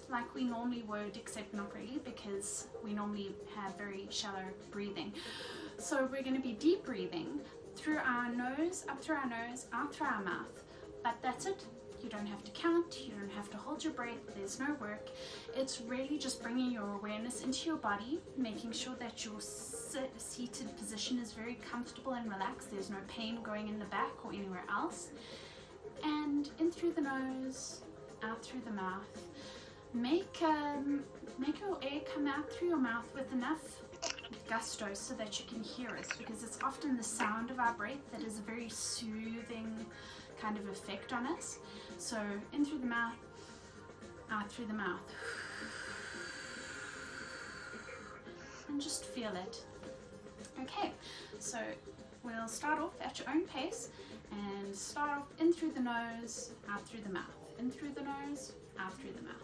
like we normally would, except not really, because we normally have very shallow breathing. So we're going to be deep breathing through our nose, up through our nose, out through our mouth. But that's it. You don't have to count, you don't have to hold your breath, there's no work. It's really just bringing your awareness into your body, making sure that your seated position is very comfortable and relaxed. There's no pain going in the back or anywhere else. And in through the nose, out through the mouth. Make your air come out through your mouth with enough gusto so that you can hear it, because it's often the sound of our breath that is a very soothing kind of effect on us. So in through the mouth, out through the mouth, and just feel it. Okay, so we'll start off at your own pace and start off in through the nose, out through the mouth, in through the nose, out through the mouth.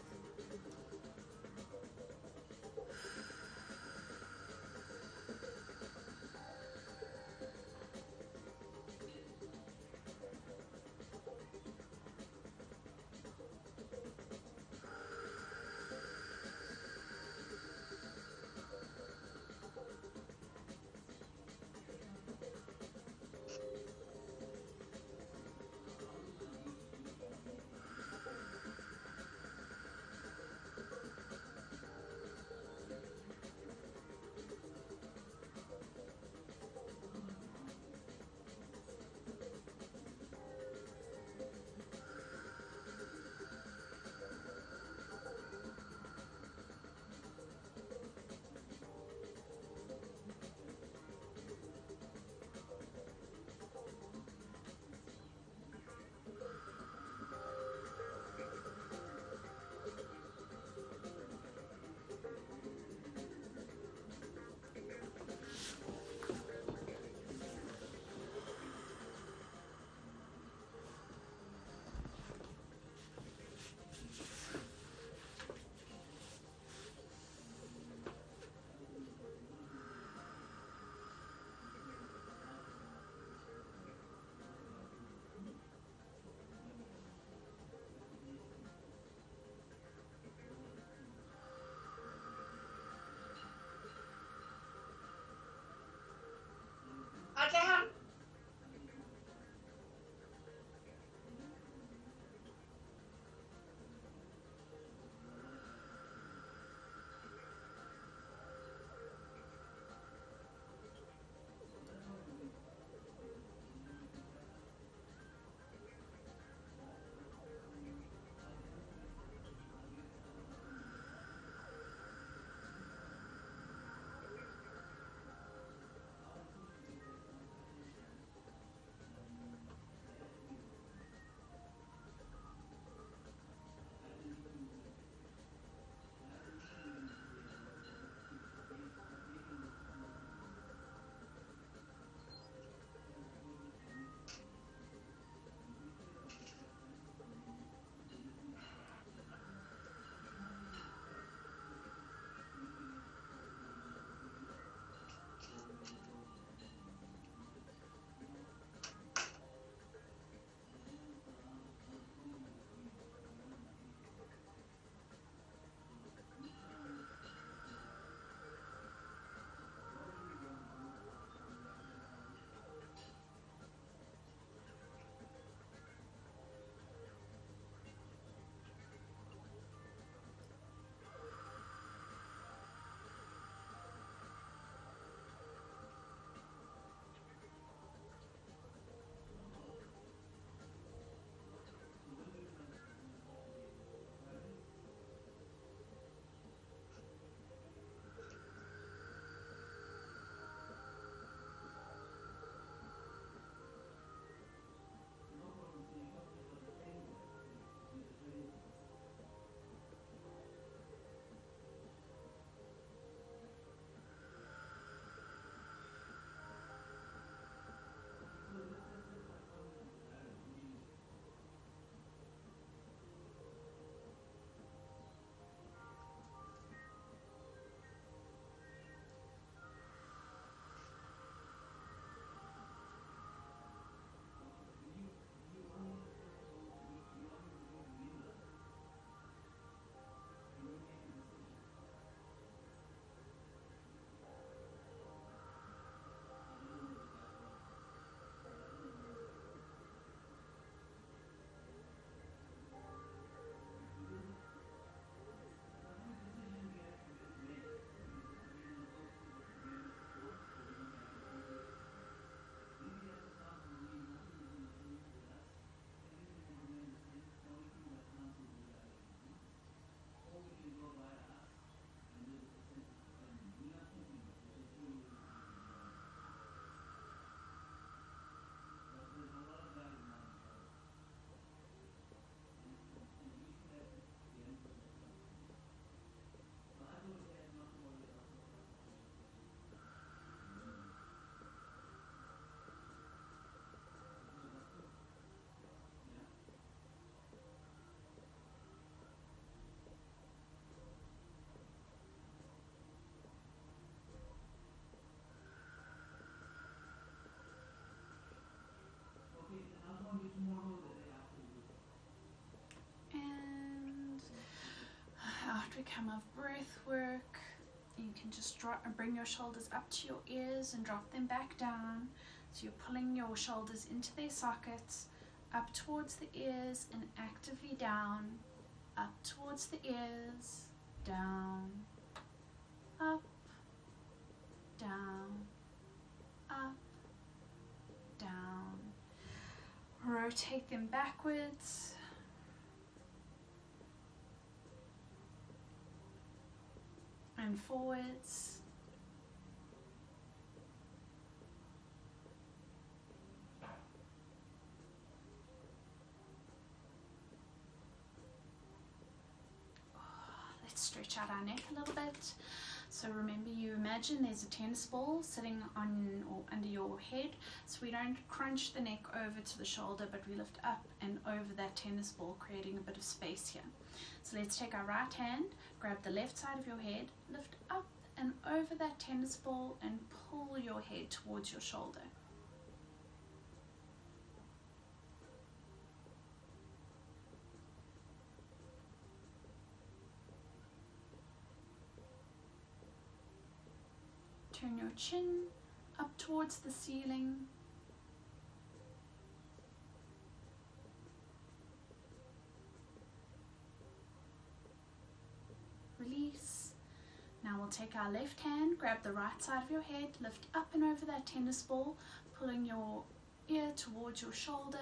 we come off breath work, you can just drop and bring your shoulders up to your ears and drop them back down. So you're pulling your shoulders into their sockets, up towards the ears and actively down, up towards the ears, down, up, down, up, down. Rotate them backwards. And forwards. Let's stretch out our neck a little bit. So remember, you imagine there's a tennis ball sitting on or under your head. So we don't crunch the neck over to the shoulder, but we lift up and over that tennis ball, creating a bit of space here. So let's take our right hand, grab the left side of your head, lift up and over that tennis ball and pull your head towards your shoulder. Turn your chin up towards the ceiling. Release. Now we'll take our left hand, grab the right side of your head, lift up and over that tennis ball, pulling your ear towards your shoulder.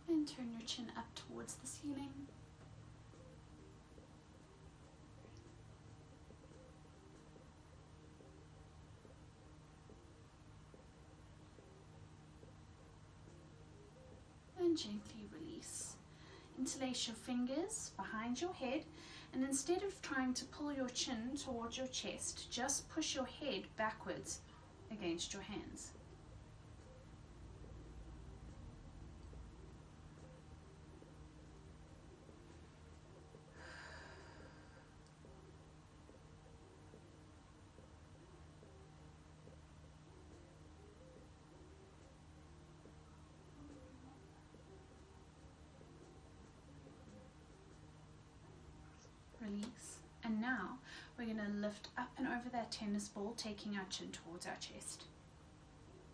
And turn your chin up towards the ceiling. And gently release. Interlace your fingers behind your head, and instead of trying to pull your chin towards your chest, just push your head backwards against your hands. Release. And now we're going to lift up and over that tennis ball, taking our chin towards our chest.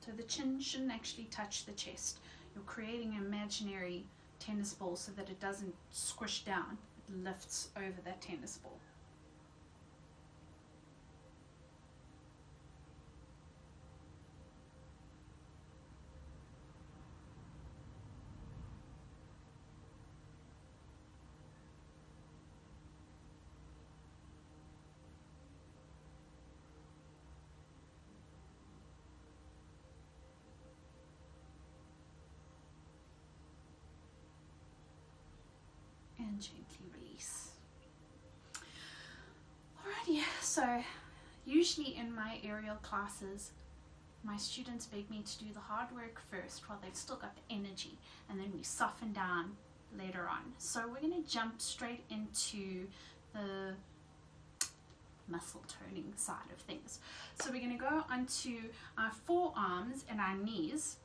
So the chin shouldn't actually touch the chest. You're creating an imaginary tennis ball so that it doesn't squish down. It lifts over that tennis ball. And gently release. Alrighty, so usually in my aerial classes, my students beg me to do the hard work first while they've still got the energy, and then we soften down later on. So we're going to jump straight into the muscle toning side of things. So we're going to go onto our forearms and our knees.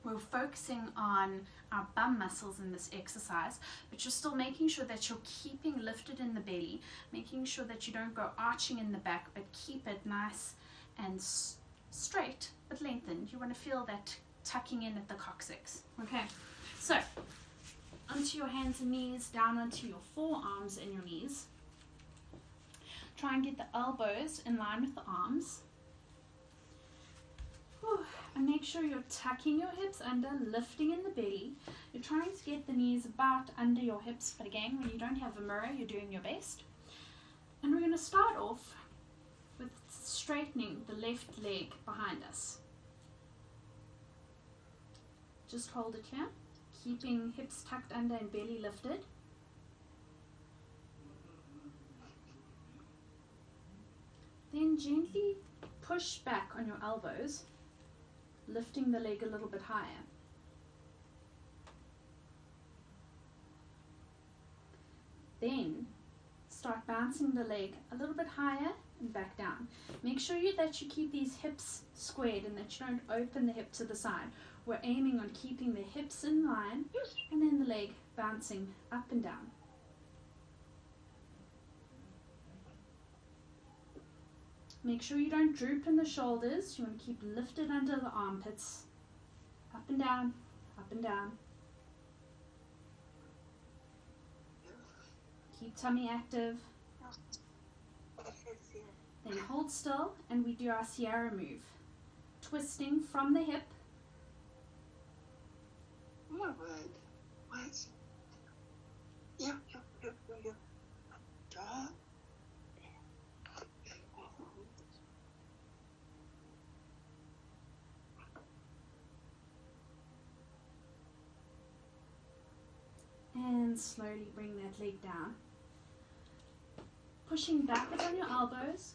We're focusing on our bum muscles in this exercise, but you're still making sure that you're keeping lifted in the belly, making sure that you don't go arching in the back, but keep it nice and straight but lengthened. You want to feel that tucking in at the coccyx. Okay, so onto your hands and knees, down onto your forearms and your knees. Try and get the elbows in line with the arms. And make sure you're tucking your hips under, lifting in the belly. You're trying to get the knees about under your hips, but again, when you don't have a mirror, you're doing your best. And we're going to start off with straightening the left leg behind us. Just hold it here. keeping hips tucked under and belly lifted. Then gently push back on your elbows, lifting the leg a little bit higher. Then start bouncing the leg a little bit higher and back down. Make sure that you keep these hips squared and that you don't open the hip to the side. We're aiming on keeping the hips in line and then the leg bouncing up and down. Make sure you don't droop in the shoulders. You want to keep lifted under the armpits. Up and down, up and down. Keep tummy active. Then hold still and we do our Sierra move. Twisting from the hip. All right. What? Yep. Draw. And slowly bring that leg down. Pushing backwards on your elbows.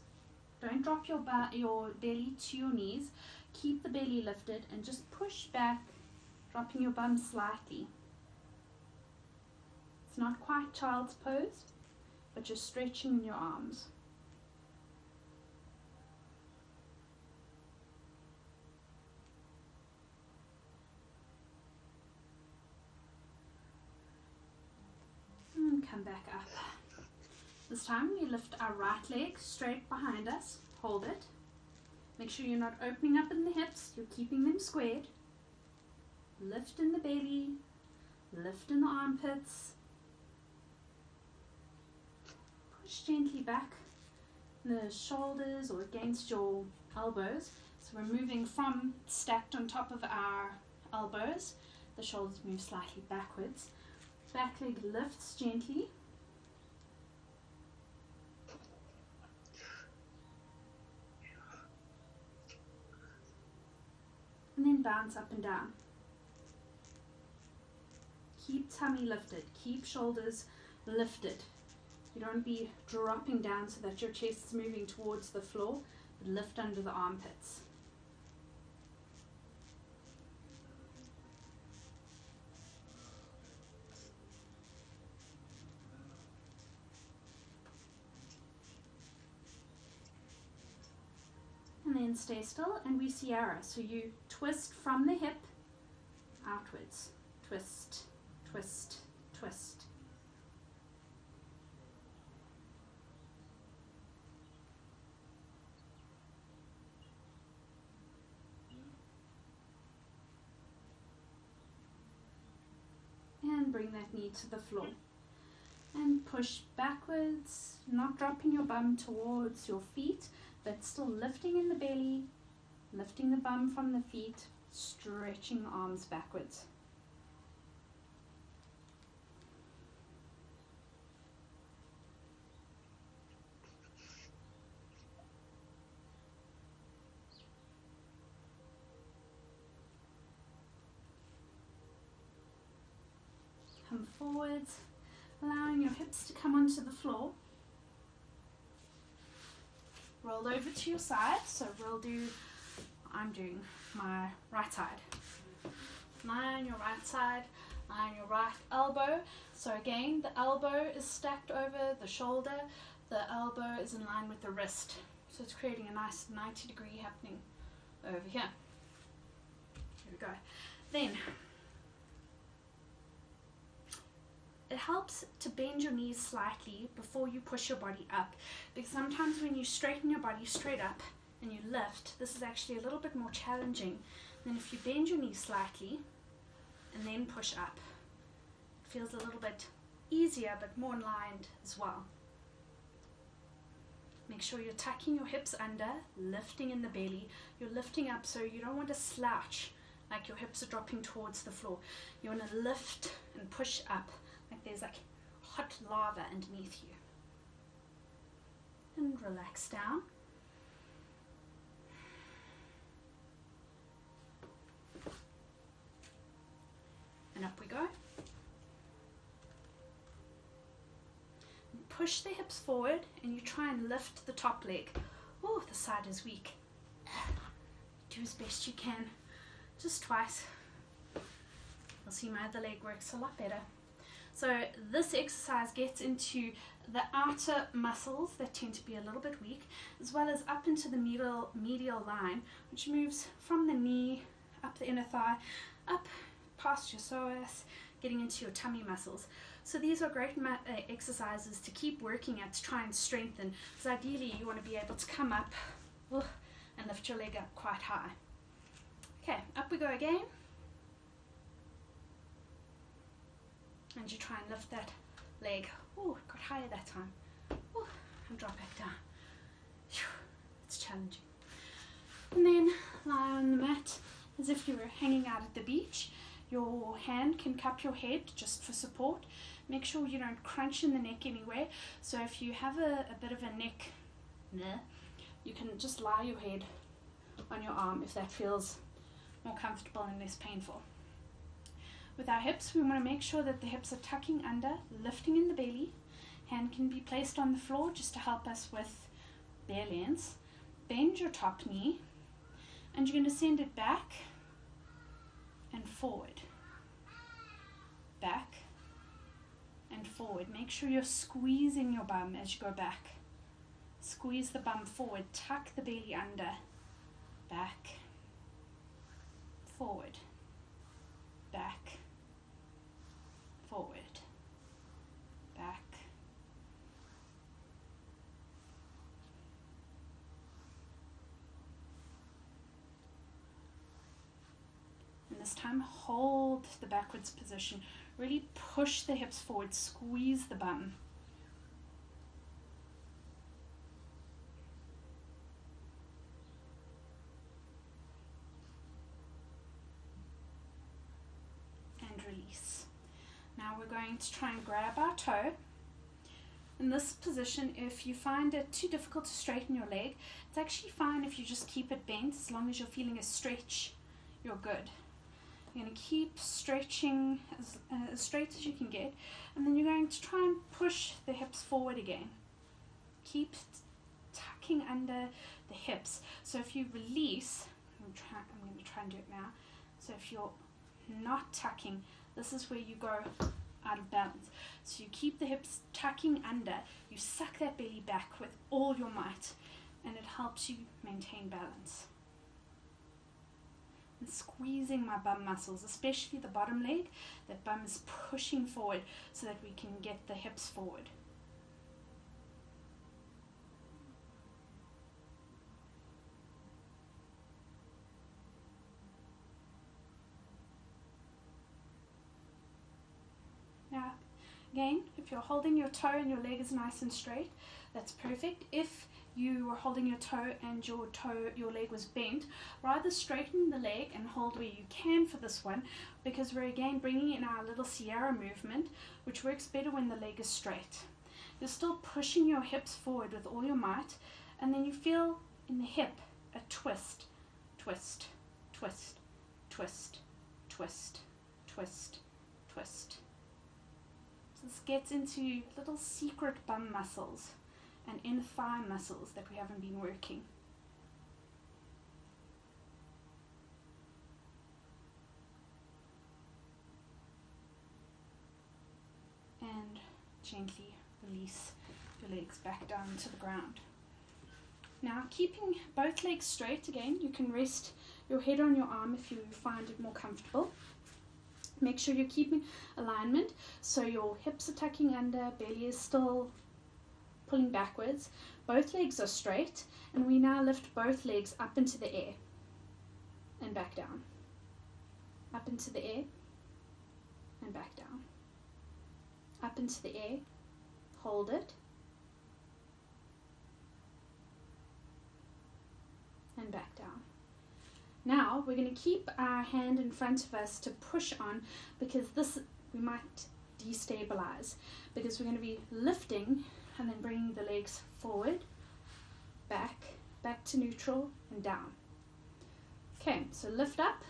Don't drop your belly to your knees. Keep the belly lifted and just push back, dropping your bum slightly. It's not quite child's pose, but you're stretching in your arms. And come back up. This time we lift our right leg straight behind us, hold it. Make sure you're not opening up in the hips, you're keeping them squared. Lift in the belly, lift in the armpits. Push gently back the shoulders or against your elbows. So we're moving from stacked on top of our elbows. The shoulders move slightly backwards. Back leg lifts gently. And then bounce up and down. Keep tummy lifted, keep shoulders lifted. You don't be dropping down so that your chest is moving towards the floor, but lift under the armpits. And then stay still and we Sierra. So you twist from the hip outwards. Twist, twist, twist. And bring that knee to the floor. And push backwards, not dropping your bum towards your feet, but still lifting in the belly, lifting the bum from the feet, stretching the arms backwards. Come forwards, allowing your hips to come onto the floor. Roll over to your side, so I'm doing my right side. Lie on your right side, lie on your right elbow. So again, the elbow is stacked over the shoulder, the elbow is in line with the wrist. So it's creating a nice 90-degree happening over here. Here we go. Then, it helps to bend your knees slightly before you push your body up, because sometimes when you straighten your body straight up and you lift, this is actually a little bit more challenging than if you bend your knees slightly and then push up. It feels a little bit easier but more aligned as well. Make sure you're tucking your hips under, lifting in the belly. You're lifting up, so you don't want to slouch like your hips are dropping towards the floor. You want to lift and push up like there's like hot lava underneath you. And relax down. And up we go. Push the hips forward and you try and lift the top leg. Oh, the side is weak. Do as best you can. Just twice. You'll see my other leg works a lot better. So this exercise gets into the outer muscles that tend to be a little bit weak, as well as up into the medial line, which moves from the knee, up the inner thigh, up past your psoas, getting into your tummy muscles. So these are great exercises to keep working at, to try and strengthen, because ideally you want to be able to come up and lift your leg up quite high. Okay, up we go again. And you try and lift that leg. Oh, it got higher that time. Oh, and drop back down. It's challenging. And then lie on the mat as if you were hanging out at the beach. Your hand can cup your head just for support. Make sure you don't crunch in the neck anywhere. So if you have a bit of a neck, you can just lie your head on your arm if that feels more comfortable and less painful. With our hips, we want to make sure that the hips are tucking under, lifting in the belly. Hand can be placed on the floor just to help us with bare lengths. Bend your top knee, and you're going to send it back and forward. Back and forward. Make sure you're squeezing your bum as you go back. Squeeze the bum forward, tuck the belly under, back, forward, back, forward, back. And this time, hold the backwards position. Really push the hips forward, squeeze the bum. And release. Now we're going to try and grab our toe. In this position, if you find it too difficult to straighten your leg, it's actually fine if you just keep it bent. As long as you're feeling a stretch, you're good. You're going to keep stretching as straight as you can get, and then you're going to try and push the hips forward again. Keep tucking under the hips. So if you release, I'm going to try and do it now. So if you're not tucking, this is where you go out of balance. So you keep the hips tucking under, you suck that belly back with all your might, and it helps you maintain balance. And squeezing my bum muscles, especially the bottom leg. That bum is pushing forward so that we can get the hips forward. Now, again, if you're holding your toe and your leg is nice and straight, that's perfect. If you were holding your toe and your leg was bent, rather straighten the leg and hold where you can for this one, because we're again bringing in our little Sierra movement, which works better when the leg is straight. You're still pushing your hips forward with all your might, and then you feel in the hip a twist, twist, twist, twist, twist, twist, twist. So this gets into little secret bum muscles and inner thigh muscles that we haven't been working. And gently release your legs back down to the ground. Now, keeping both legs straight again, you can rest your head on your arm if you find it more comfortable. Make sure you're keeping alignment, so your hips are tucking under, belly is still pulling backwards. Both legs are straight, and we now lift both legs up into the air and back down. Up into the air and back down. Up into the air, hold it, and back down. Now we're going to keep our hand in front of us to push on, because this we might destabilize, because we're going to be lifting and then bringing the legs forward, back to neutral and down. Okay, so lift up,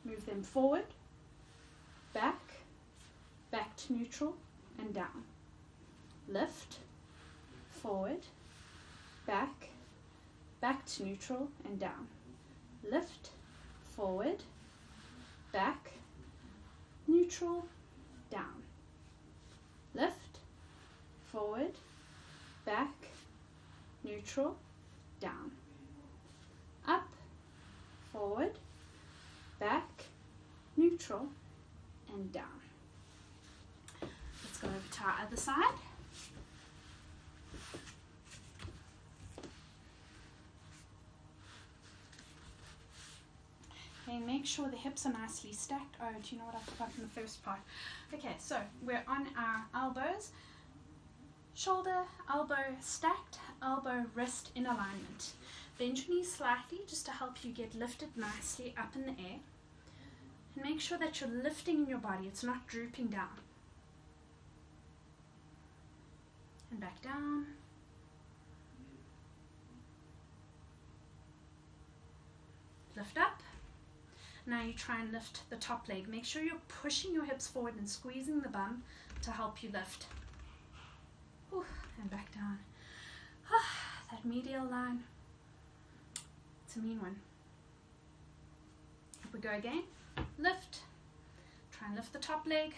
move them forward, back, back to neutral, and down. Lift, forward, back, back to neutral, and down. Lift, forward, back, neutral, down. Lift, forward, back, neutral, down. Up, forward, back, neutral, and down. Let's go over to our other side. Okay, make sure the hips are nicely stacked. Oh, do you know what I forgot in the first part? Okay, so we're on our elbows. Shoulder, elbow stacked, elbow, wrist in alignment. Bend your knees slightly just to help you get lifted nicely up in the air. And make sure that you're lifting in your body, it's not drooping down. And back down. Lift up. Now you try and lift the top leg. Make sure you're pushing your hips forward and squeezing the bum to help you lift. Ooh, and back down. That medial line, it's a mean one. Up we go again. Lift. Try and lift the top leg.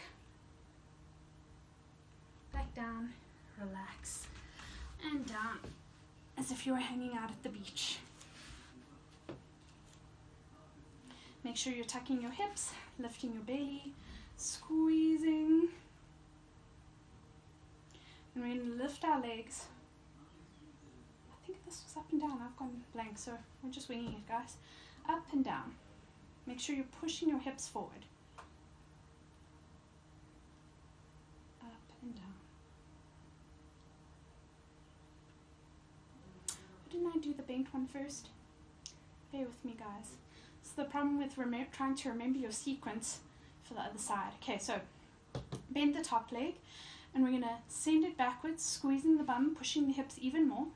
Back down. Relax. And down as if you were hanging out at the beach. Make sure you're tucking your hips, lifting your belly, squeezing. And we're going to lift our legs. I think this was up and down. I've gone blank, so we're just winging it, guys. Up and down. Make sure you're pushing your hips forward. Up and down. Didn't I do the bent one first? Bear with me, guys. It's the problem with trying to remember your sequence for the other side. Okay, so bend the top leg, and we're going to send it backwards, squeezing the bum, pushing the hips even more,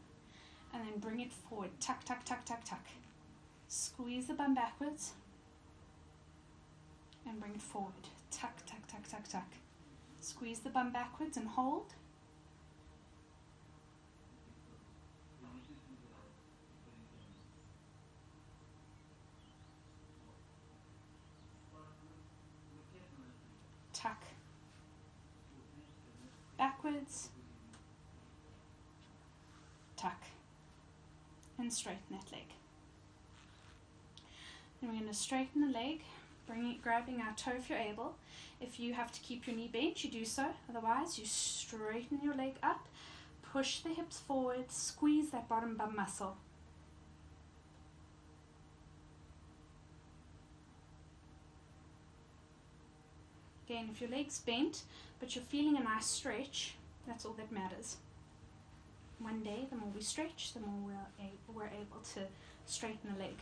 and then bring it forward. Tuck, tuck, tuck, tuck, tuck. Squeeze the bum backwards, and bring it forward. Tuck, tuck, tuck, tuck, tuck. Squeeze the bum backwards and hold. Tuck, backwards, tuck, and straighten that leg. Then we're going to straighten the leg, grabbing our toe if you're able. If you have to keep your knee bent, you do so. Otherwise, you straighten your leg up, push the hips forward, squeeze that bottom bum muscle. Again, if your leg's bent, but you're feeling a nice stretch, that's all that matters. One day, the more we stretch, the more we're able to straighten the leg.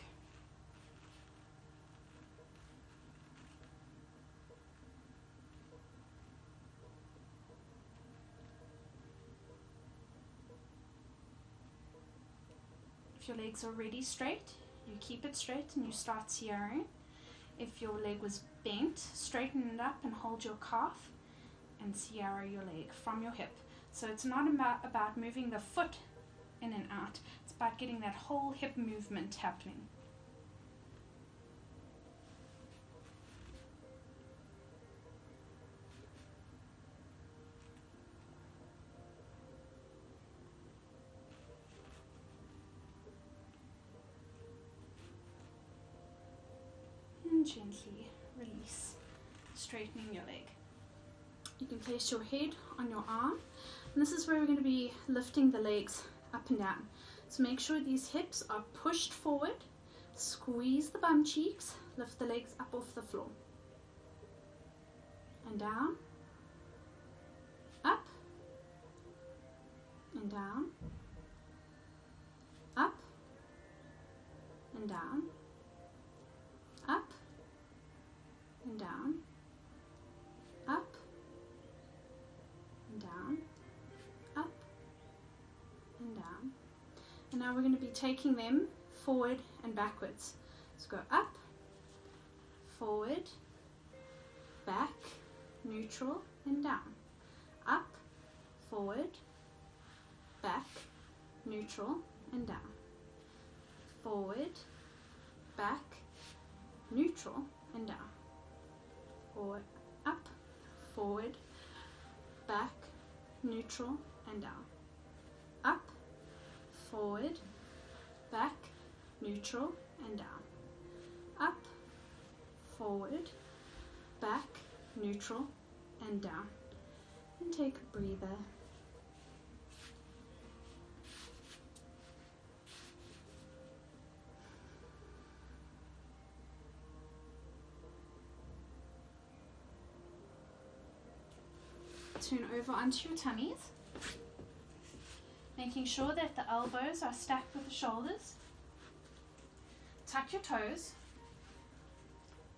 If your leg's already straight, you keep it straight and you start CRing. If your leg was bent, straighten it up and hold your calf and CR your leg from your hip. So it's not about moving the foot in and out. It's about getting that whole hip movement happening. And gently release, straightening your leg. You can place your head on your arm, and this is where we're going to be lifting the legs up and down. So make sure these hips are pushed forward, squeeze the bum cheeks, lift the legs up off the floor. And down, up, and down, up, and down, up, and down, up, and down, up, and down. And now we're going to be taking them forward and backwards. So go up, forward, back, neutral, and down. Up, forward, back, neutral, and down. Forward, back, neutral, and down. Or up, forward, back, neutral, and down. Up, forward, back, neutral, and down. Up, forward, back, neutral, and down. And take a breather. Turn over onto your tummies, making sure that the elbows are stacked with the shoulders. Tuck your toes.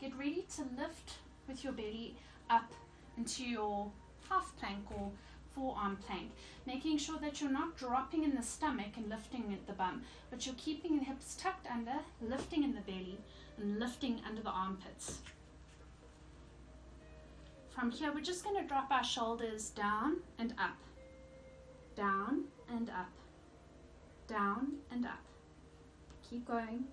Get ready to lift with your belly up into your half plank or forearm plank, making sure that you're not dropping in the stomach and lifting at the bum, but you're keeping the hips tucked under, lifting in the belly, and lifting under the armpits. From here, we're just going to drop our shoulders down and up, down and up, down and up. Keep going.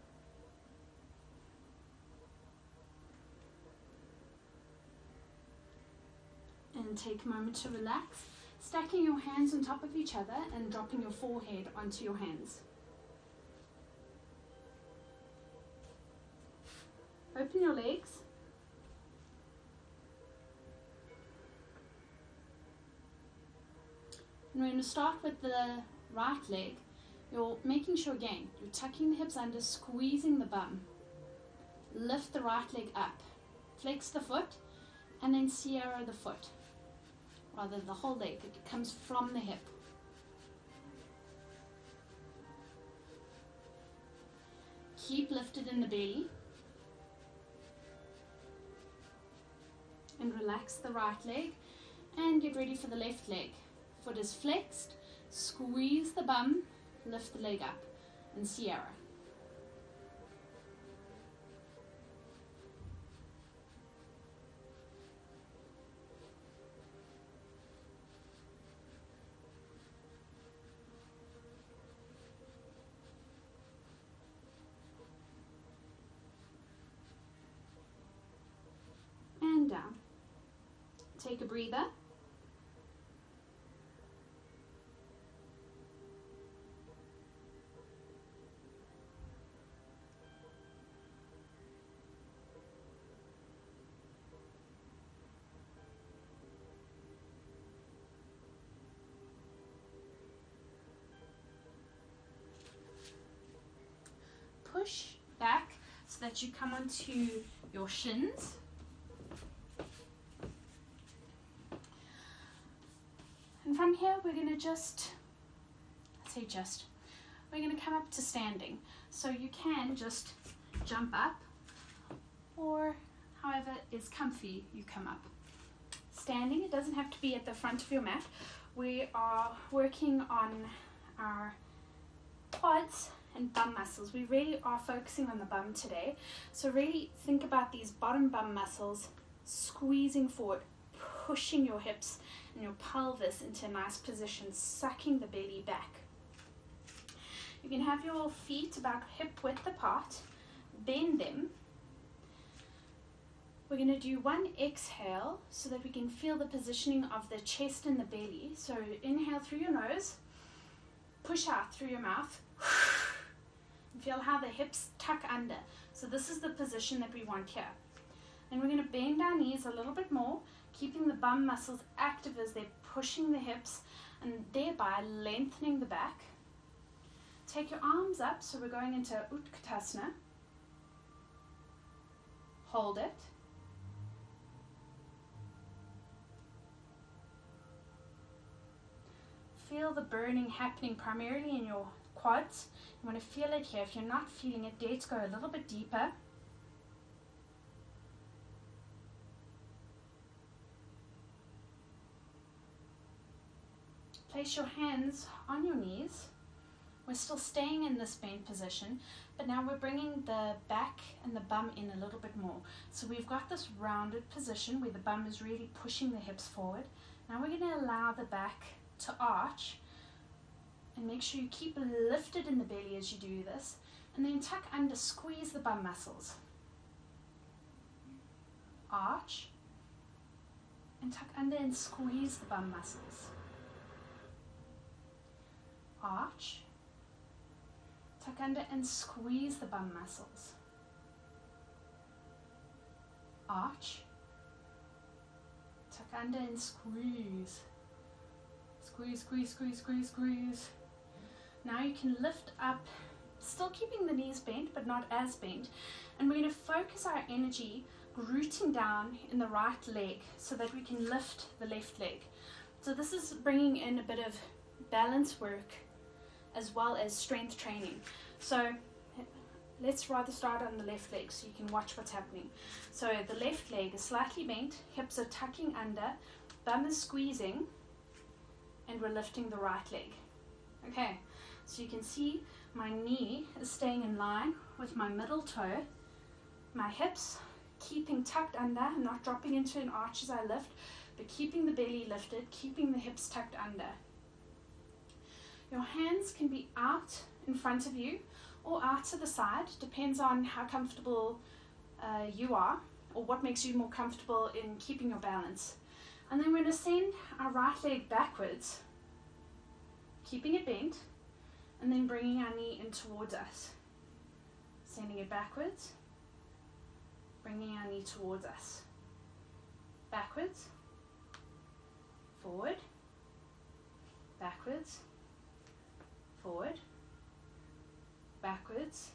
And take a moment to relax, stacking your hands on top of each other and dropping your forehead onto your hands. Open your legs. And we're going to start with the right leg. You're making sure again, you're tucking the hips under, squeezing the bum. Lift the right leg up. Flex the foot and then Sierra the foot. Rather the whole leg, it comes from the hip. Keep lifted in the belly. And relax the right leg. And get ready for the left leg. Foot is flexed, squeeze the bum, lift the leg up, and Sierra. And down. Take a breather. Push back so that you come onto your shins. And from here we're going to we're going to come up to standing. So you can just jump up, or however is comfy you come up. Standing, it doesn't have to be at the front of your mat. We are working on our quads and bum muscles. We really are focusing on the bum today. So really think about these bottom bum muscles squeezing forward, pushing your hips and your pelvis into a nice position, sucking the belly back. You can have your feet about hip width apart, bend them. We're going to do one exhale so that we can feel the positioning of the chest and the belly. So inhale through your nose, push out through your mouth. Feel how the hips tuck under. So this is the position that we want here. And we're going to bend our knees a little bit more, keeping the bum muscles active as they're pushing the hips and thereby lengthening the back. Take your arms up, so we're going into Utkatasana. Hold it. Feel the burning happening primarily in your quads. You want to feel it here. If you're not feeling it, dare to go a little bit deeper. Place your hands on your knees, We're still staying in this bent position, but now we're bringing the back and the bum in a little bit more. So we've got this rounded position where the bum is really pushing the hips forward. Now we're going to allow the back to arch, and make sure you keep lifted in the belly as you do this, and then tuck under, squeeze the bum muscles. Arch, and tuck under and squeeze the bum muscles. Arch, tuck under and squeeze the bum muscles. Arch, tuck under and squeeze. Squeeze, squeeze, squeeze, squeeze, squeeze. Now you can lift up, still keeping the knees bent, but not as bent. And we're going to focus our energy rooting down in the right leg so that we can lift the left leg. So this is bringing in a bit of balance work as well as strength training. So let's rather start on the left leg so you can watch what's happening. So the left leg is slightly bent, hips are tucking under, bum is squeezing, and we're lifting the right leg. Okay, so you can see my knee is staying in line with my middle toe, my hips keeping tucked under, not dropping into an arch as I lift, but keeping the belly lifted, keeping the hips tucked under. Your hands can be out in front of you or out to the side, depends on how comfortable you are or what makes you more comfortable in keeping your balance. And then we're going to send our right leg backwards, keeping it bent, and then bringing our knee in towards us. Sending it backwards, bringing our knee towards us. Backwards, forward, backwards, forward, backwards,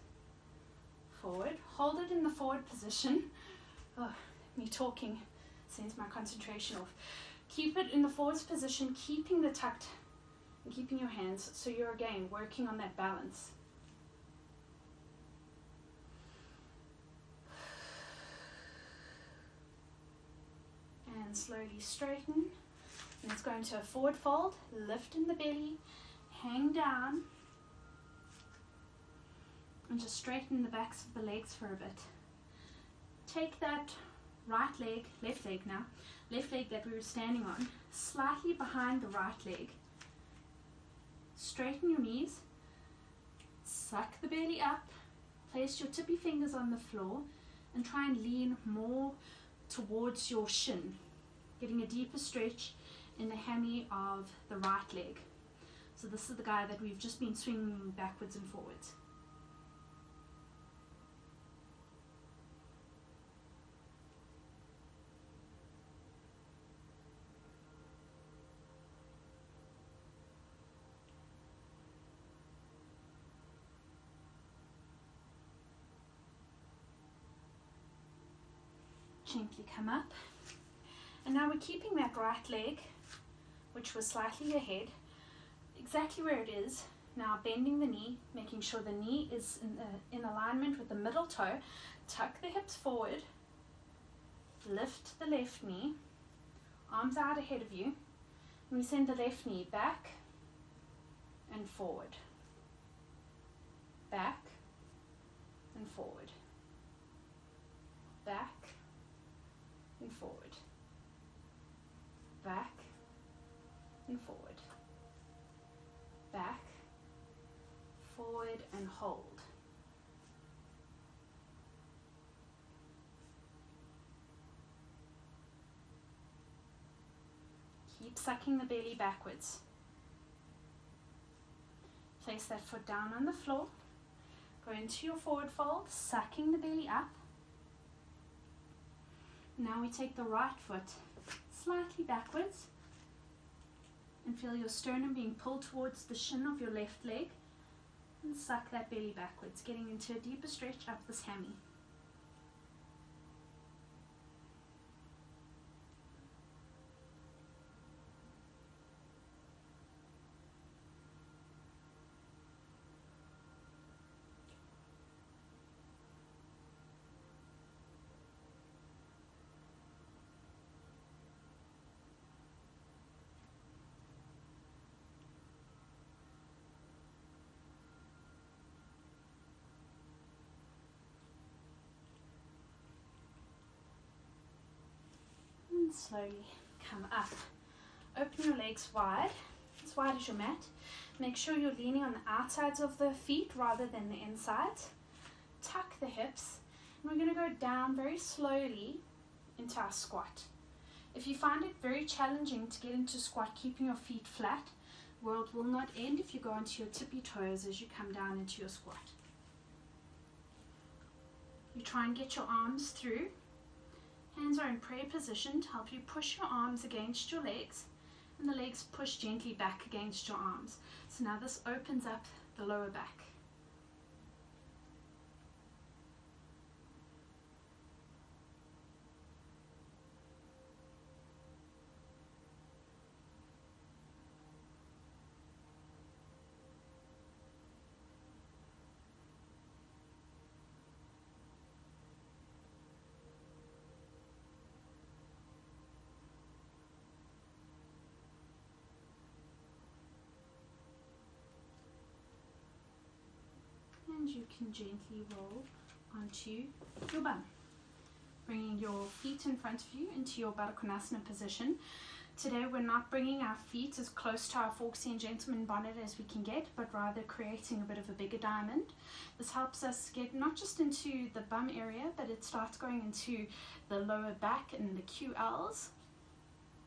forward. Hold it in the forward position. Oh, me talking sends my concentration off. Keep it in the forward position, keeping the tucked and keeping your hands, so you're again working on that balance. And slowly straighten. And let's go into a forward fold, lift in the belly, hang down, and just straighten the backs of the legs for a bit. Take that right leg, left leg now, left leg that we were standing on, slightly behind the right leg. Straighten your knees, suck the belly up, place your tippy fingers on the floor, and try and lean more towards your shin, getting a deeper stretch in the hammy of the right leg. So this is the guy that we've just been swinging backwards and forwards. Gently come up, and now we're keeping that right leg, which was slightly ahead, exactly where it is. Now bending the knee, making sure the knee is in alignment with the middle toe. Tuck the hips forward, lift the left knee, arms out ahead of you, and we send the left knee back and forward, back and forward, back and forward, back and forward, back, forward, and hold. Keep sucking the belly backwards. Place that foot down on the floor. Go into your forward fold, sucking the belly up. Now we take the right foot slightly backwards and feel your sternum being pulled towards the shin of your left leg, and suck that belly backwards, getting into a deeper stretch up this hammy. slowly come up. Open your legs wide, as wide as your mat. Make sure you're leaning on the outsides of the feet rather than the insides. Tuck the hips, and we're going to go down very slowly into our squat. If you find it very challenging to get into squat, keeping your feet flat, world will not end if you go onto your tippy toes as you come down into your squat. You try and get your arms through. Hands are in prayer position to help you push your arms against your legs, and the legs push gently back against your arms. So now this opens up the lower back. And you can gently roll onto your bum, bringing your feet in front of you into your Baddha Konasana position. Today we're not bringing our feet as close to our forksy and gentleman bonnet as we can get, but rather creating a bit of a bigger diamond. This helps us get not just into the bum area, but it starts going into the lower back and the QLs,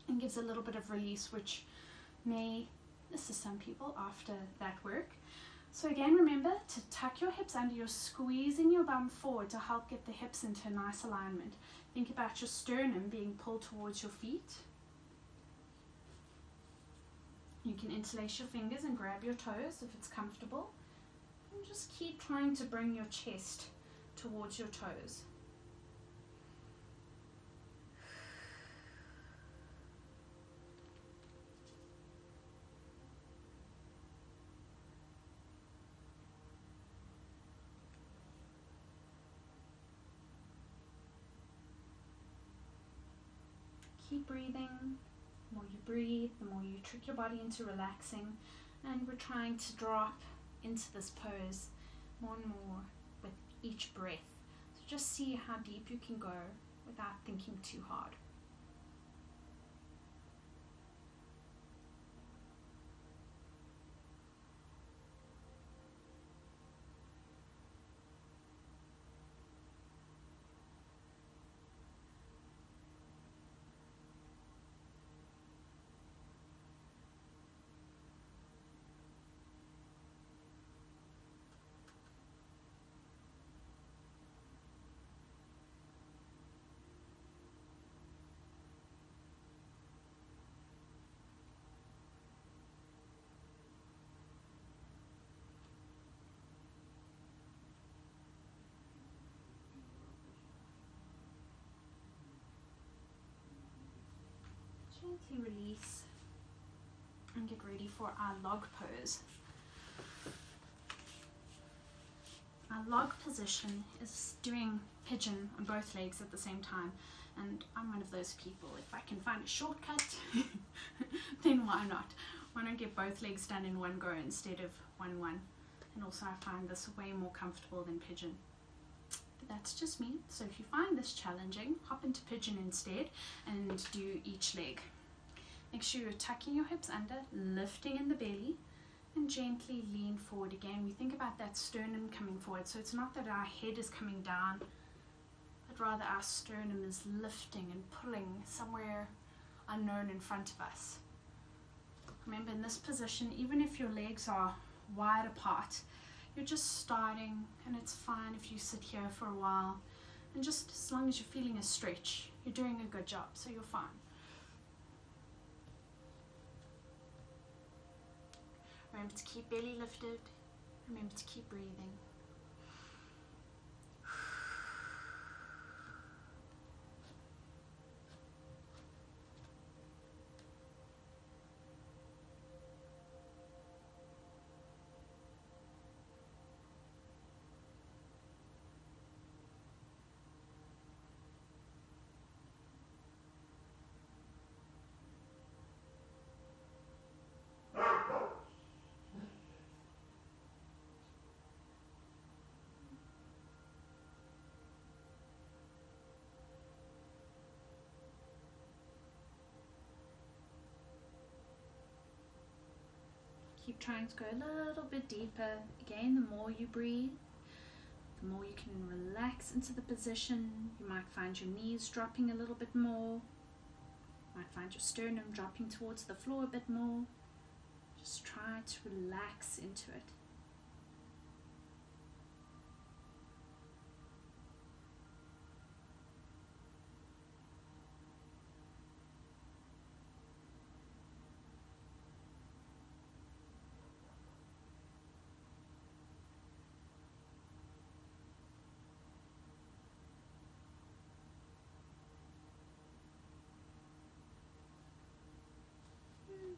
and gives a little bit of release, which may assist some people after that work. So again, remember to tuck your hips under. You're squeezing your bum forward to help get the hips into a nice alignment. Think about your sternum being pulled towards your feet. You can interlace your fingers and grab your toes if it's comfortable. And just keep trying to bring your chest towards your toes. Keep breathing. The more you breathe, the more you trick your body into relaxing, and we're trying to drop into this pose more and more with each breath. So just see how deep you can go without thinking too hard. Gently release and get ready for our log pose. Our log position is doing pigeon on both legs at the same time, and I'm one of those people. If I can find a shortcut, then why not? Why not get both legs done in one go instead of one? And also I find this way more comfortable than pigeon. But that's just me. So if you find this challenging, hop into pigeon instead and do each leg. Make sure you're tucking your hips under, lifting in the belly, and gently lean forward again. We think about that sternum coming forward, so it's not that our head is coming down, but rather our sternum is lifting and pulling somewhere unknown in front of us. Remember, in this position, even if your legs are wide apart, you're just starting, and it's fine if you sit here for a while, and just as long as you're feeling a stretch, you're doing a good job, so you're fine. Remember to keep belly lifted. Remember to keep breathing. Keep trying to go a little bit deeper. Again, the more you breathe, the more you can relax into the position. You might find your knees dropping a little bit more. You might find your sternum dropping towards the floor a bit more. Just try to relax into it.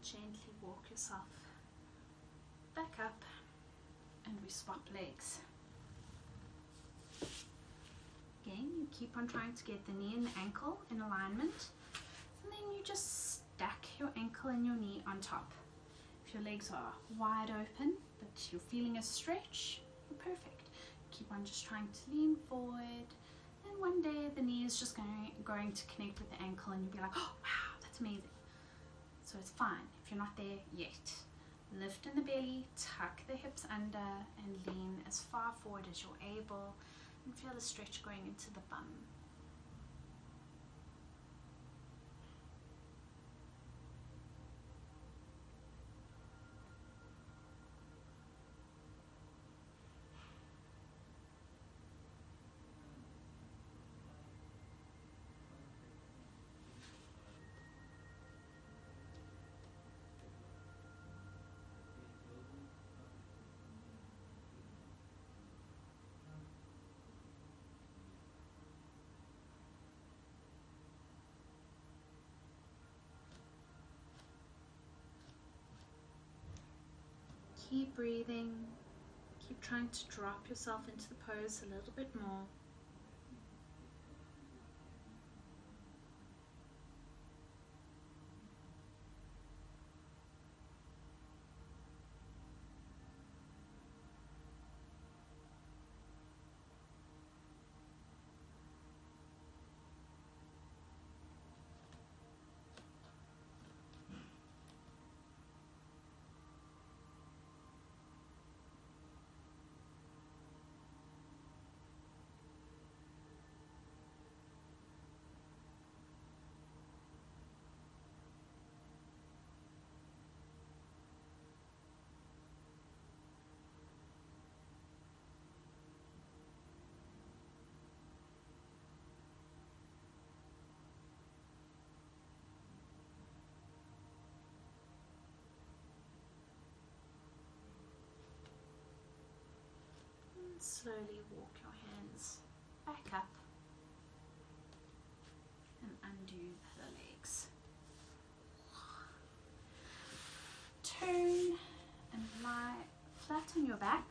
Gently walk yourself back up, and we swap legs. Again, you keep on trying to get the knee and the ankle in alignment, and then you just stack your ankle and your knee on top. If your legs are wide open but you're feeling a stretch, you're perfect. Keep on just trying to lean forward, and one day the knee is just going to connect with the ankle, and you'll be like, oh wow, that's amazing. So it's fine if you're not there yet. Lift in the belly, tuck the hips under, and lean as far forward as you're able, and feel the stretch going into the bum. Keep breathing. Keep trying to drop yourself into the pose a little bit more. Slowly walk your hands back up and undo the legs. Turn and lie flat on your back.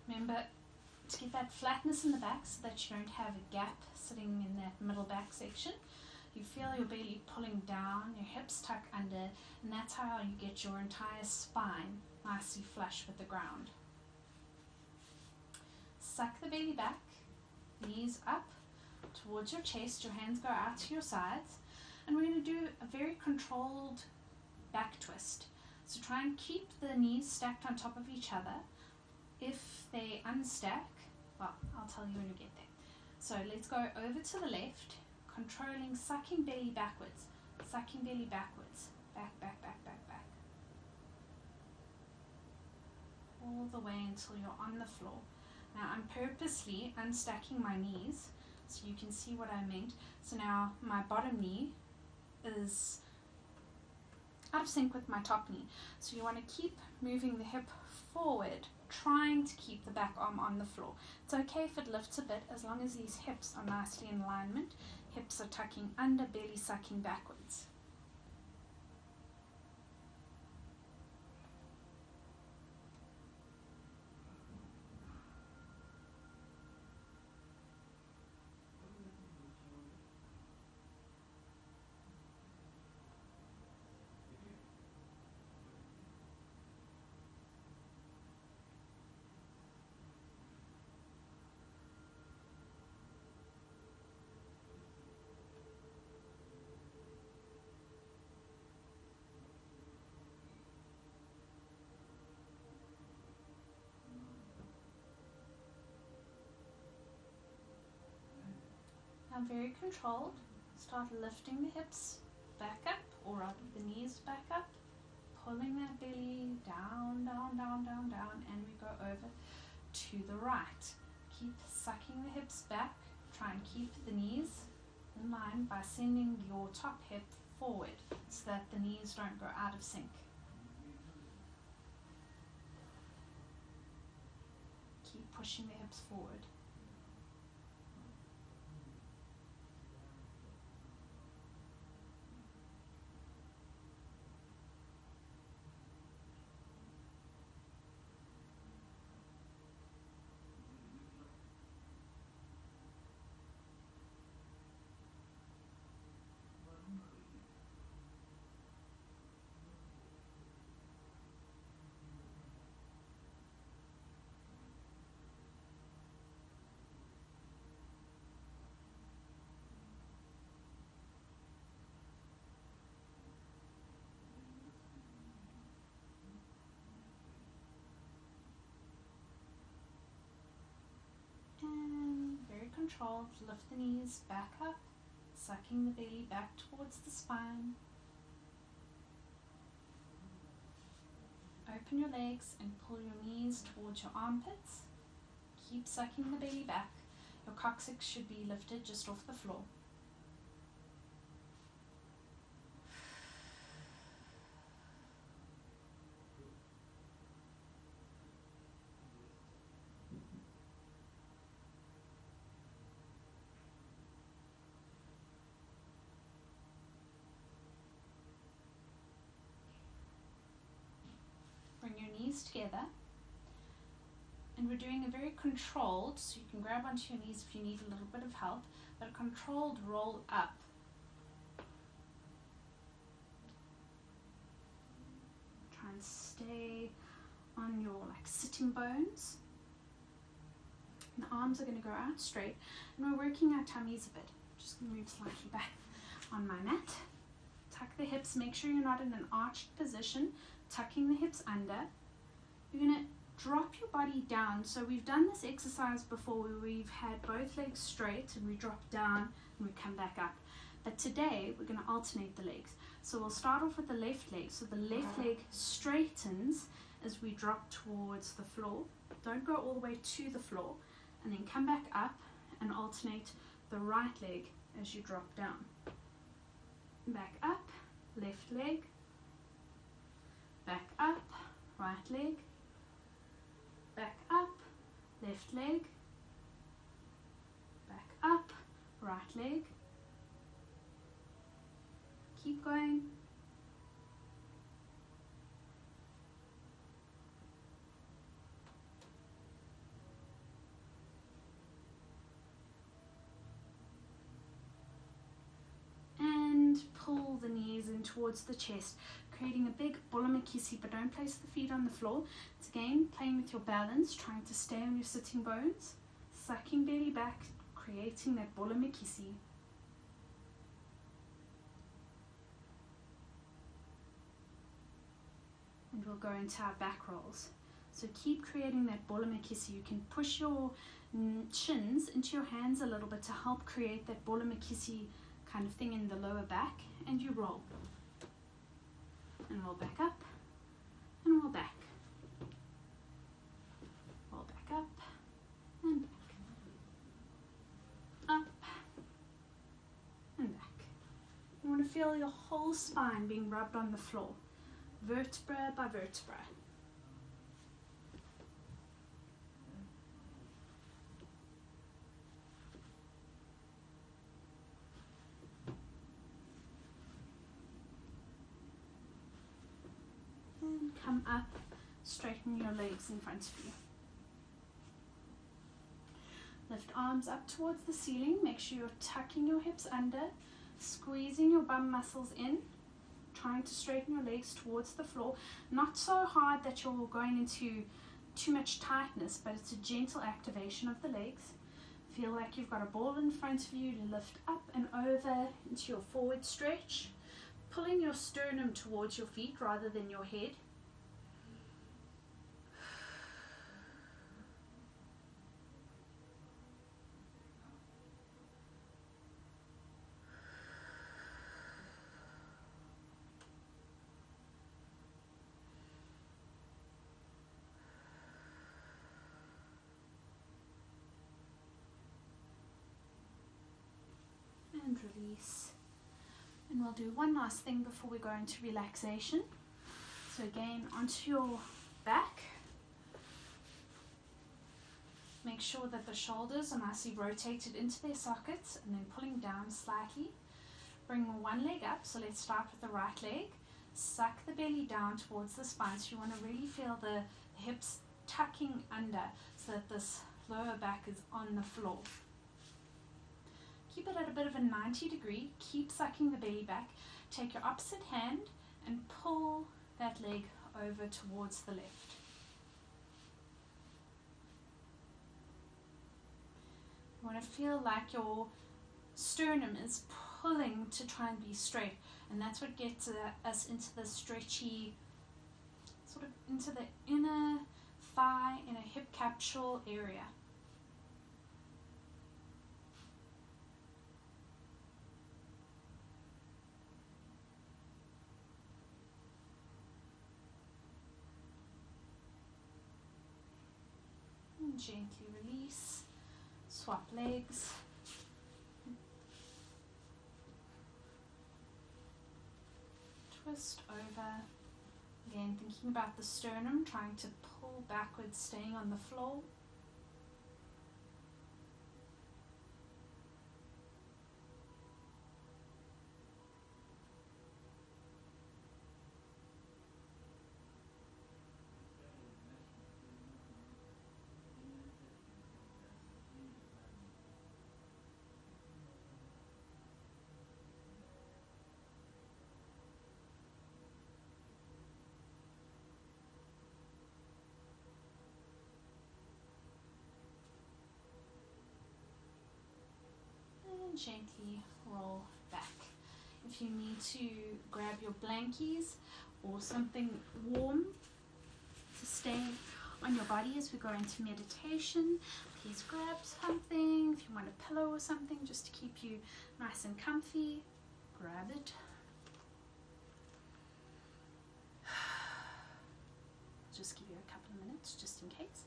Remember to get that flatness in the back so that you don't have a gap sitting in that middle back section. You feel your belly pulling down, your hips tuck under, and that's how you get your entire spine nicely flush with the ground. Suck the belly back, knees up towards your chest, your hands go out to your sides, and we're going to do a very controlled back twist. So try and keep the knees stacked on top of each other. If they unstack, well, I'll tell you when we get there. So let's go over to the left, controlling, sucking belly backwards, back, back, back, back, back. All the way until you're on the floor. Now I'm purposely unstacking my knees so you can see what I meant. So now my bottom knee is out of sync with my top knee. So you want to keep moving the hip forward, trying to keep the back arm on the floor. It's okay if it lifts a bit as long as these hips are nicely in alignment. Hips are tucking under, belly sucking backwards. Now very controlled, start lifting the hips back up, or rather the knees back up, pulling that belly down, down, down, down, down, and we go over to the right. Keep sucking the hips back, try and keep the knees in line by sending your top hip forward so that the knees don't go out of sync. Keep pushing the hips forward. And very controlled, lift the knees back up, sucking the belly back towards the spine. Open your legs and pull your knees towards your armpits. Keep sucking the belly back. Your coccyx should be lifted just off the floor. Bring your knees together, and we're doing a very controlled, so you can grab onto your knees if you need a little bit of help, but a controlled roll up. Try and stay on your sitting bones. And the arms are going to go out straight, and we're working our tummies a bit. Just going to move slightly back on my mat. Tuck the hips, make sure you're not in an arched position, tucking the hips under. You're going to drop your body down. So we've done this exercise before where we've had both legs straight and we drop down and we come back up. But today we're going to alternate the legs. So we'll start off with the left leg. So the left leg straightens as we drop towards the floor. Don't go all the way to the floor, and then come back up and alternate the right leg as you drop down. Back up, left leg, back up, right leg, back up, left leg, back up, right leg. Keep going. And pull the knees in towards the chest, creating a big bolomakisi, but don't place the feet on the floor. It's again playing with your balance, trying to stay on your sitting bones, sucking belly back, creating that bolomakisi. And we'll go into our back rolls. So keep creating that bolomakisi. You can push your shins into your hands a little bit to help create that bolomakisi kind of thing in the lower back, and you roll. And roll back up, and roll back. Roll back up, and back. Up, and back. You want to feel your whole spine being rubbed on the floor, vertebra by vertebra. And come up, straighten your legs in front of you. Lift arms up towards the ceiling. Make sure you're tucking your hips under, squeezing your bum muscles in, trying to straighten your legs towards the floor. Not so hard that you're going into too much tightness, but it's a gentle activation of the legs. Feel like you've got a ball in front of you to lift up and over into your forward stretch, pulling your sternum towards your feet rather than your head. and release. And we'll do one last thing before we go into relaxation. So again, onto your back. Make sure that the shoulders are nicely rotated into their sockets and then pulling down slightly. Bring one leg up, so let's start with the right leg. Suck the belly down towards the spine, so you want to really feel the hips tucking under so that this lower back is on the floor. Keep it at a bit of a 90 degree, keep sucking the belly back. Take your opposite hand and pull that leg over towards the left. You want to feel like your sternum is pulling to try and be straight, and that's what gets us into the stretchy, sort of into the inner thigh, inner hip capsule area. And gently release. Swap legs. Twist over. Again, thinking about the sternum, trying to pull backwards, staying on the floor. Gently roll back. If you need to grab your blankies or something warm to stay on your body as we go into meditation, please grab something. If you want a pillow or something just to keep you nice and comfy, grab it. Just give you a couple of minutes just in case.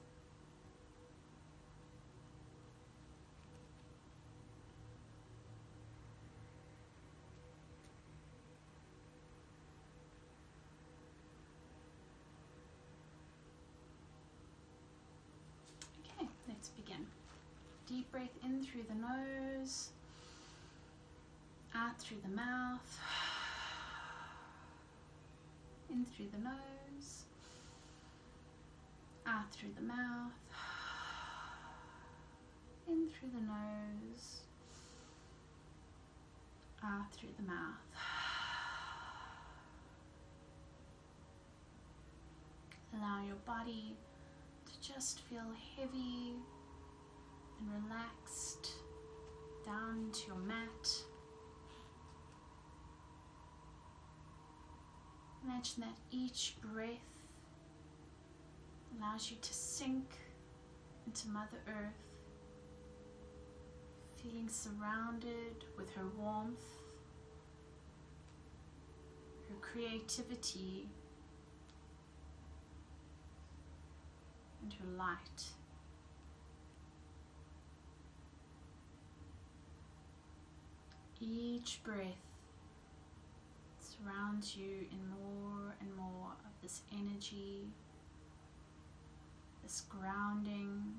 Let's begin. Deep breath in through the nose, out through the mouth, in through the nose, out through the mouth, in through the nose, out through the mouth. Allow your body to just feel heavy and relaxed down to your mat. Imagine that each breath allows you to sink into Mother Earth, feeling surrounded with her warmth, her creativity, and her light. Each breath surrounds you in more and more of this energy, this grounding.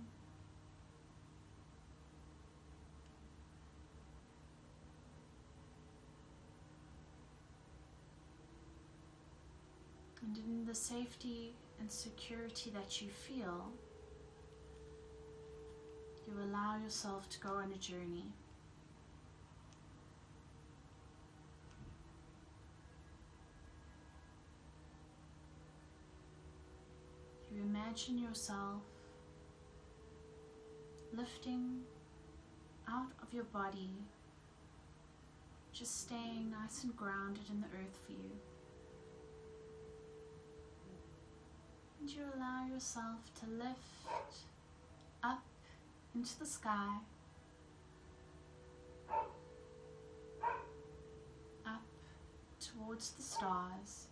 And in the safety and security that you feel, you allow yourself to go on a journey. You imagine yourself lifting out of your body, just staying nice and grounded in the earth for you. And you allow yourself to lift up into the sky, up towards the stars.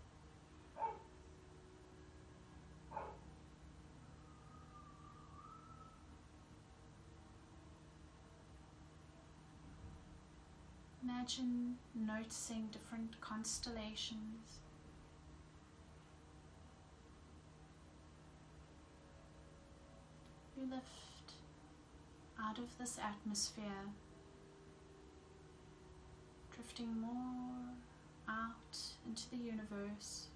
Imagine noticing different constellations. You lift out of this atmosphere, drifting more out into the universe.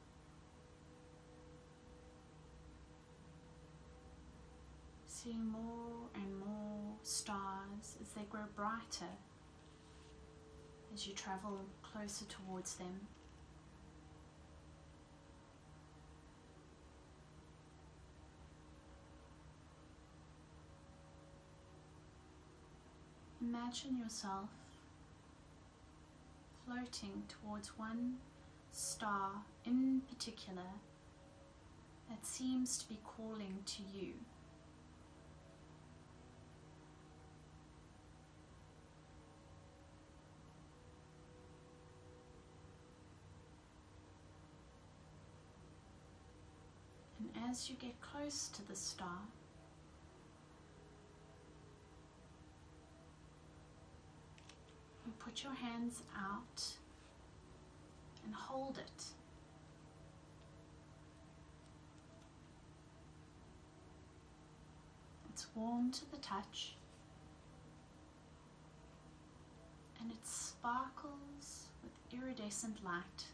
Seeing more and more stars as they grow brighter as you travel closer towards them. Imagine yourself floating towards one star in particular that seems to be calling to you. And as you get close to the star, you put your hands out and hold it. It's warm to the touch and it sparkles with iridescent light.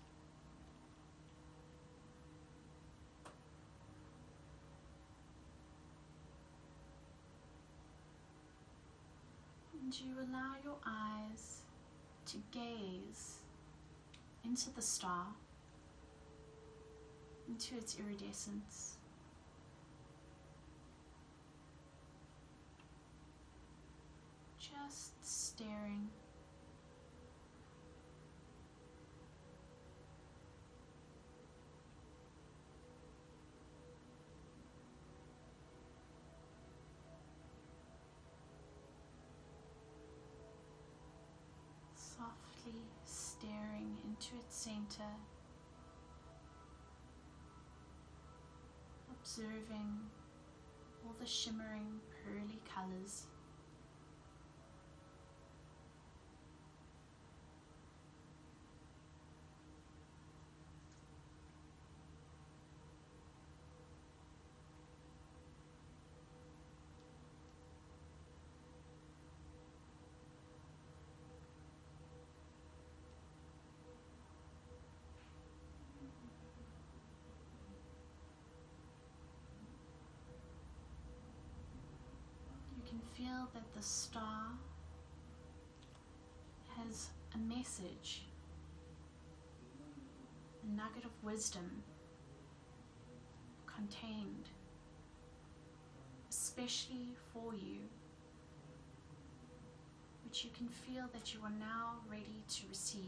And you allow your eyes to gaze into the star, into its iridescence. Just staring. Softly staring into its center, observing all the shimmering pearly colors. You can feel that the star has a message, a nugget of wisdom contained, especially for you, which you can feel that you are now ready to receive.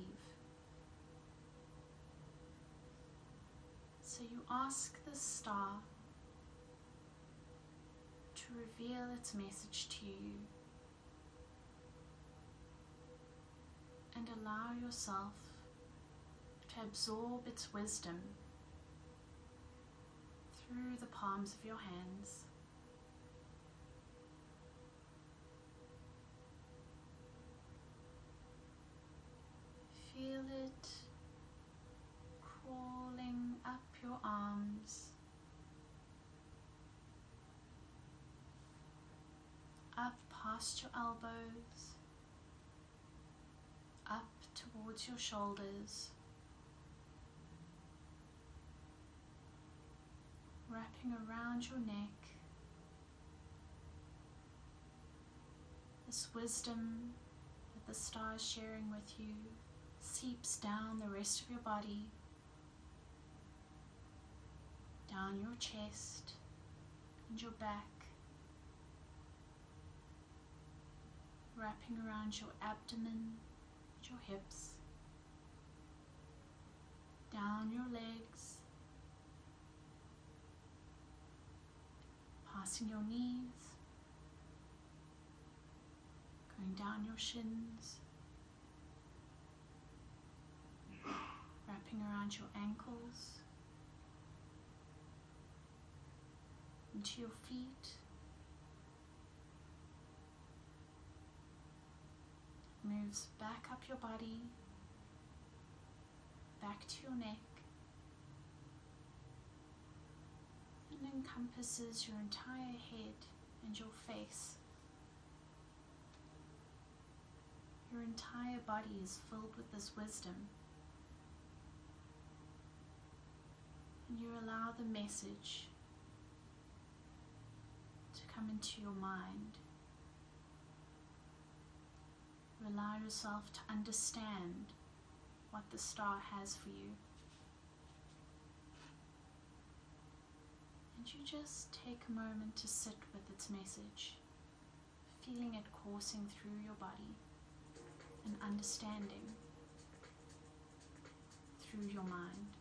So you ask the star to reveal its message to you and allow yourself to absorb its wisdom through the palms of your hands. Feel it crawling up your arms, up past your elbows, up towards your shoulders, wrapping around your neck. This wisdom that the star is sharing with you seeps down the rest of your body, down your chest and your back, wrapping around your abdomen, your hips, down your legs, passing your knees, going down your shins, wrapping around your ankles, into your feet, moves back up your body, back to your neck, and encompasses your entire head and your face. Your entire body is filled with this wisdom. And you allow the message to come into your mind. You allow yourself to understand what the star has for you. And you just take a moment to sit with its message, feeling it coursing through your body and understanding through your mind.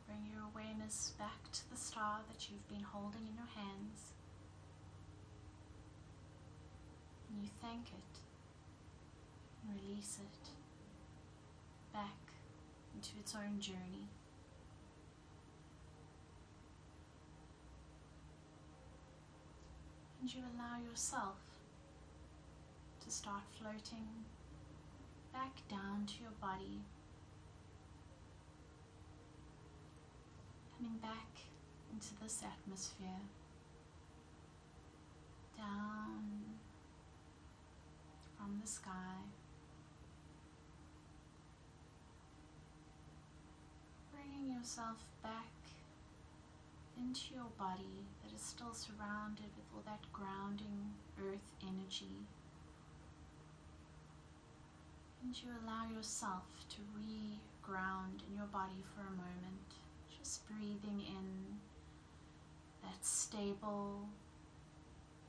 Bring your awareness back to the star that you've been holding in your hands. And you thank it and release it back into its own journey. And you allow yourself to start floating back down to your body, coming back into this atmosphere, down from the sky, bringing yourself back into your body that is still surrounded with all that grounding earth energy. And you allow yourself to re-ground in your body for a moment. Just breathing in that stable,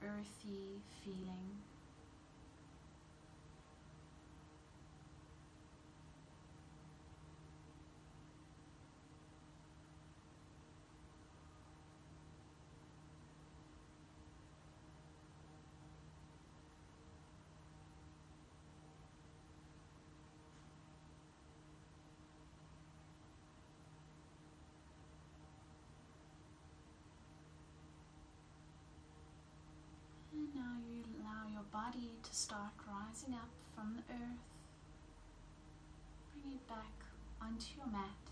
earthy feeling. And now you allow your body to start rising up from the earth. Bring it back onto your mat.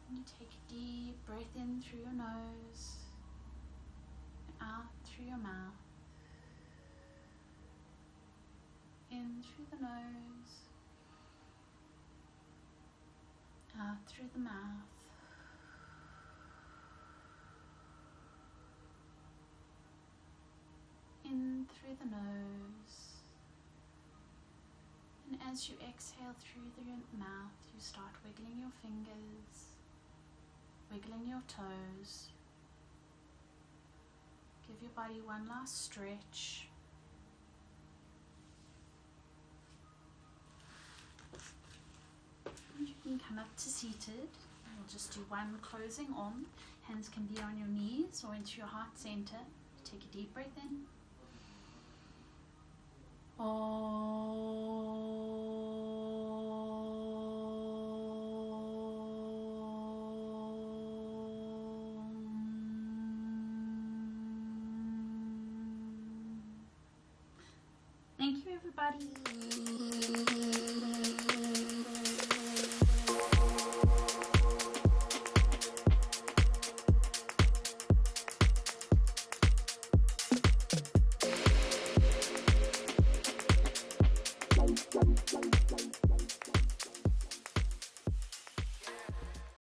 And you take a deep breath in through your nose and out through your mouth. In through the nose, out through the mouth. In through the nose, and as you exhale through the mouth, you start wiggling your fingers, wiggling your toes. Give your body one last stretch. And you can come up to seated. We'll just do one closing on. Hands can be on your knees or into your heart center. Take a deep breath in. Om. Thank you, everybody.